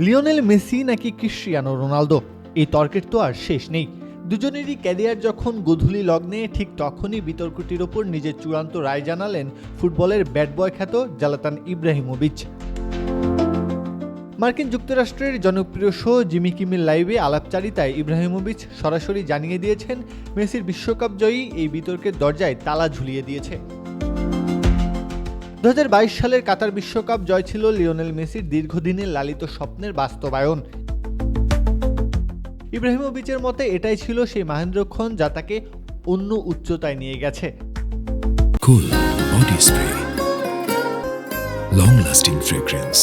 Lionel Messi নাকি Cristiano Ronaldo, এই তর্কের তো আর শেষ নেই। দুজনেরই ক্যারিয়ার যখন গোধূলি লগ্নে, ঠিক তখনই বিতর্কটির ওপর নিজের চূড়ান্ত রায় জানালেন ফুটবলের ব্যাড বয় খ্যাত জালাতান ইব্রাহিমোভিচ। মার্কিন যুক্তরাষ্ট্রের জনপ্রিয় শো জিমি কিমেল লাইভে আলাপচারিতায় ইব্রাহিমোভিচ সরাসরি জানিয়ে দিয়েছেন, মেসির বিশ্বকাপ জয়ী এই বিতর্কের দরজায় তালা ঝুলিয়ে দিয়েছে। 2022 সালের কাতার বিশ্বকাপ জয় ছিল লিওনেল মেসির দীর্ঘদিনের লালিত স্বপ্নের বাস্তবায়ন। ইব্রাহিমোভিচের মতে এটাই ছিল সেই মাহেন্দ্রক্ষণ যা তাকে অন্য উচ্চতায় নিয়ে গেছে। Cool body spray, long lasting fragrance.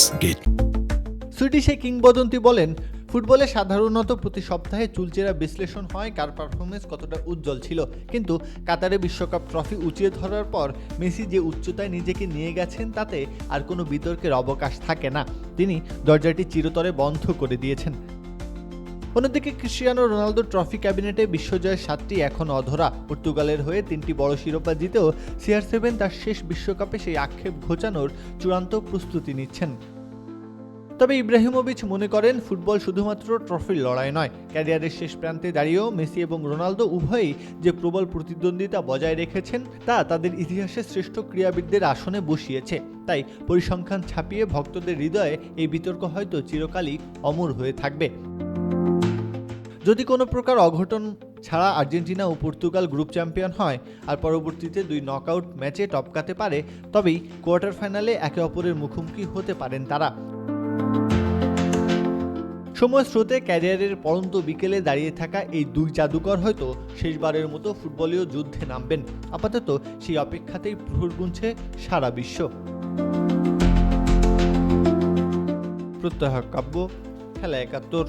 Swedish এই কিংবদন্তি বলেন, ফুটবলে সাধারণত প্রতি সপ্তাহে চুলচেরা বিশ্লেষণ হয় কার পারফরমেন্স কতটা উজ্জ্বল ছিল, কিন্তু কাতারে বিশ্বকাপ ট্রফি উঁচিয়ে ধরার পর মেসি যে উচ্চতায় নিজেকে নিয়ে গেছেন তাতে আর কোনো বিতর্কের অবকাশ থাকে না। তিনি দরজাটি চিরতরে বন্ধ করে দিয়েছেন। অন্যদিকে ক্রিস্টিয়ানো রোনালদো ট্রফি ক্যাবিনেটে বিশ্বজয়ের 7টি এখন অধরা। পর্তুগালের হয়ে 3টি বড় শিরোপা জিতেও CR7 তার শেষ বিশ্বকাপে সেই আক্ষেপ ঘোচানোর চূড়ান্ত প্রস্তুতি নিচ্ছেন। তবে ইব্রাহিমোভিচ মনে করেন, ফুটবল শুধুমাত্র ট্রফির লড়াই নয়। ক্যারিয়ারের শেষ প্রান্তে দাঁড়িয়েও মেসি এবং রোনালদো উভয়েই যে প্রবল প্রতিদ্বন্দ্বিতা বজায় রেখেছেন তা তাদের ইতিহাসের শ্রেষ্ঠ ক্রীড়াবিদদের আসনে বসিয়েছে। তাই পরিসংখ্যান ছাপিয়ে ভক্তদের হৃদয়ে এই বিতর্ক হয়তো চিরকালই অমর হয়ে থাকবে। যদি কোনো প্রকার অঘটন ছাড়া আর্জেন্টিনা ও পর্তুগাল গ্রুপ চ্যাম্পিয়ন হয় আর পরবর্তীতে 2 নকআউট ম্যাচে টপকাতে পারে, তবেই কোয়ার্টার ফাইনালে একে অপরের মুখোমুখি হতে পারেন তারা। সময় স্রোতে ক্যারিয়ারের পড়ন্ত বিকেলে দাঁড়িয়ে থাকা এই 2 জাদুকর হয়তো শেষবারের মতো ফুটবলীয় যুদ্ধে নামবেন। আপাতত সেই অপেক্ষাতেই প্রহর গুনছে সারা বিশ্ব। প্রত্যহ কাব্য, খেলা 71।